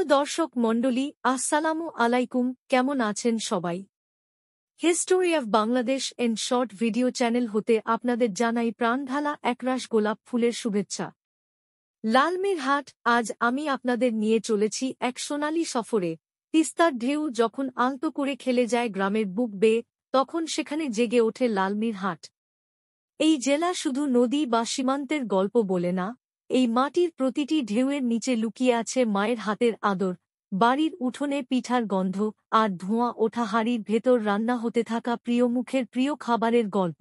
দর্শক মণ্ডলী, আসসালামু আলাইকুম। কেমন আছেন সবাই? History of Bangladesh and short video channel হতে আপনাদের জানাই প্রাণঢালা একরাশ গোলাপ ফুলের শুভেচ্ছা। লালমিরহাট। আজ আমি আপনাদের নিয়ে চলেছি এক সোনালী সফরে। তিস্তার ঢেউ যখন আলতো করে খেলে যায় গ্রামের বুক বেয়ে, তখন সেখানে জেগে ওঠে লালমিরহাট। এই জেলা শুধু নদী বা সীমান্তের গল্প বলে না, এই মাটির প্রতিটি ঢেউয়ের নিচে লুকিয়ে আছে মায়ের হাতের আদর, বাড়ির উঠোনে পিঠার গন্ধ, আর ধোঁয়া ওঠা হাঁড়ির ভেতর রান্না হতে থাকা প্রিয় মুখের প্রিয় খাবারের গল্প।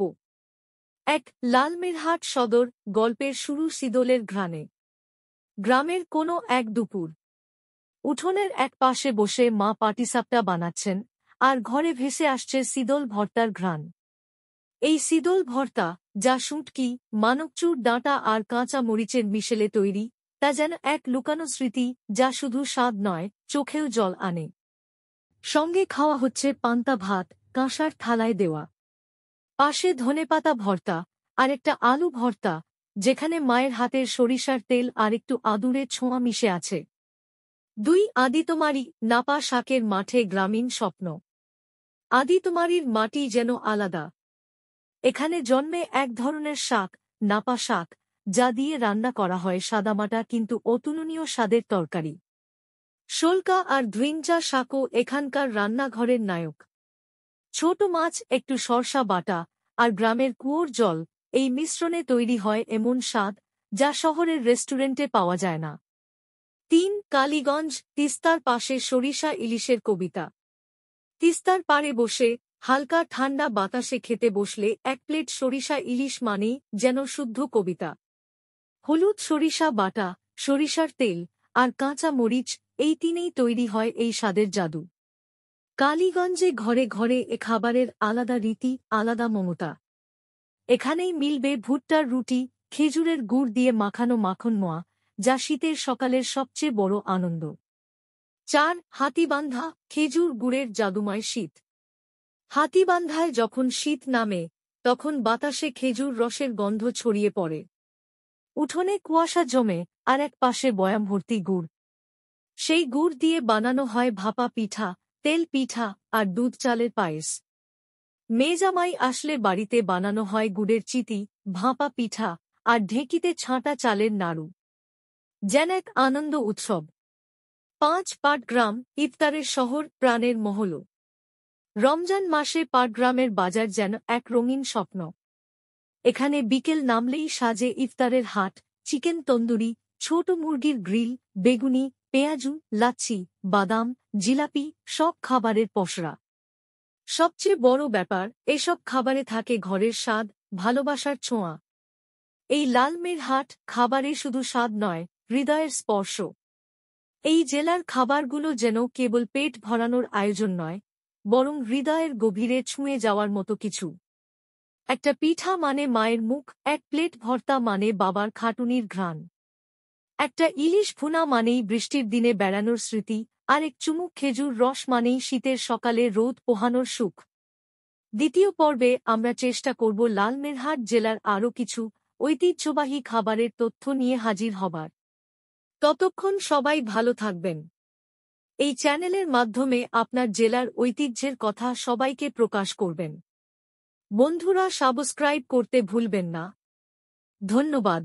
এক লালমিরহাট সদর। গল্পের শুরু সিদলের ঘ্রাণে। গ্রামের কোনো এক দুপুর, উঠোনের এক পাশে বসে মা পাটিসাপটা বানাচ্ছেন, আর ঘরে ভেসে আসছে সিদল ভর্তার ঘ্রাণ। এই সিদল ভর্তা, যা শুঁটকি, মানকচুর ডাঁটা আর কাঁচা মরিচের মিশেলে তৈরি, তা যেন এক লুকানো স্মৃতি যা শুধু স্বাদ নয়, চোখেও জল আনে। সঙ্গে খাওয়া হচ্ছে পান্তা ভাত, কাঁসার থালায় দেওয়া। পাশে ধনেপাতা ভর্তা, আর একটা আলু ভর্তা, যেখানে মায়ের হাতের সরিষার তেল আর একটু আদুরে ছোঁয়া মিশে আছে। দুই আদিতমারি নাপা শাকের মাঠে গ্রামীণ স্বপ্ন। আদিতমারির মাটি যেন আলাদা। এখানে জন্মে এক ধরনের শাক, নাপা শাক, যা দিয়ে রান্না করা হয় সাদামাটা কিন্তু অতুলনীয় স্বাদের তরকারি। শোলকা আর ধুইঞ্চা শাকও এখানকার রান্নাঘরের নায়ক। ছোট মাছ, একটু সরষা বাটা, আর গ্রামের কুয়োর জল, এই মিশ্রণে তৈরি হয় এমন স্বাদ যা শহরের রেস্টুরেন্টে পাওয়া যায় না। তিন কালীগঞ্জ। তিস্তার পাশে সরিষা ইলিশের কবিতা। তিস্তার পাড়ে বসে হালকা ঠান্ডা বাতাসে খেতে বসলে এক প্লেট সরিষা ইলিশ মানেই যেন শুদ্ধ কবিতা। হলুদ সরিষা বাটা, সরিষার তেল, আর কাঁচা মরিচ, এই তিনেই তৈরি হয় এই স্বাদের জাদু। কালীগঞ্জে ঘরে ঘরে এ খাবারের আলাদা রীতি, আলাদা মমতা। এখানেই মিলবে ভুট্টার রুটি, খেজুরের গুড় দিয়ে মাখানো মাখন মোয়া, যা শীতের সকালের সবচেয়ে বড় আনন্দ। চার হাতিবান্ধা। খেজুর গুড়ের জাদুময় শীত। হাতিবান্ধায় যখন শীত নামে, তখন বাতাসে খেজুর রসের গন্ধ ছড়িয়ে পড়ে। উঠোনে কুয়াশা জমে, আর এক পাশে বয়াম ভর্তি গুড়। সেই গুড় দিয়ে বানানো হয় ভাপা পিঠা, তেল পিঠা, আর দুধ চালের পায়েস। মেজামাই আসলে বাড়িতে বানানো হয় গুড়ের চিতি, ভাপা পিঠা, আর ঢেঁকিতে ছাঁটা চালের নাড়ু, যেন এক আনন্দ উৎসব। পাঁচ পাটগ্রাম। ইফতারের শহর, প্রাণের মহল। রমজান মাসে পাটগ্রামের বাজার যেন এক রঙিন স্বপ্ন। এখানে বিকেল নামলেই সাজে ইফতারের হাট, চিকেন তন্দুরি, ছোট মুরগির গ্রিল, বেগুনি, পেঁয়াজু, লাচ্ছি, বাদাম, জিলাপি, সব খাবারের পসরা। সবচেয়ে বড় ব্যাপার, এসব খাবারে থাকে ঘরের স্বাদ, ভালোবাসার ছোঁয়া। এই লালমিরহাট খাবারে শুধু স্বাদ নয়, হৃদয়ের স্পর্শ। এই জেলার খাবারগুলো যেন কেবল পেট ভরানোর আয়োজন নয়, বরং হৃদয়ের গভীরে ছুঁয়ে যাওয়ার মতো কিছু। একটা পিঠা মানে মায়ের মুখ, এক প্লেট ভর্তা মানে বাবার খাটুনির ঘ্রাণ, একটা ইলিশ ভুনা মানেই বৃষ্টির দিনে বেড়ানোর স্মৃতি, আর এক চুমুক খেজুর রস মানেই শীতের সকালে রোদ পোহানোর সুখ। দ্বিতীয় পর্বে আমরা চেষ্টা করব লালমিরহাট জেলার আরও কিছু ঐতিহ্যবাহী খাবারের তথ্য নিয়ে হাজির হবার। ততক্ষণ সবাই ভালো থাকবেন। এই চ্যানেলের মাধ্যমে আপনার জেলার ঐতিহ্যের কথা সবাইকে প্রকাশ করবেন। বন্ধুরা, সাবস্ক্রাইব করতে ভুলবেন না। ধন্যবাদ।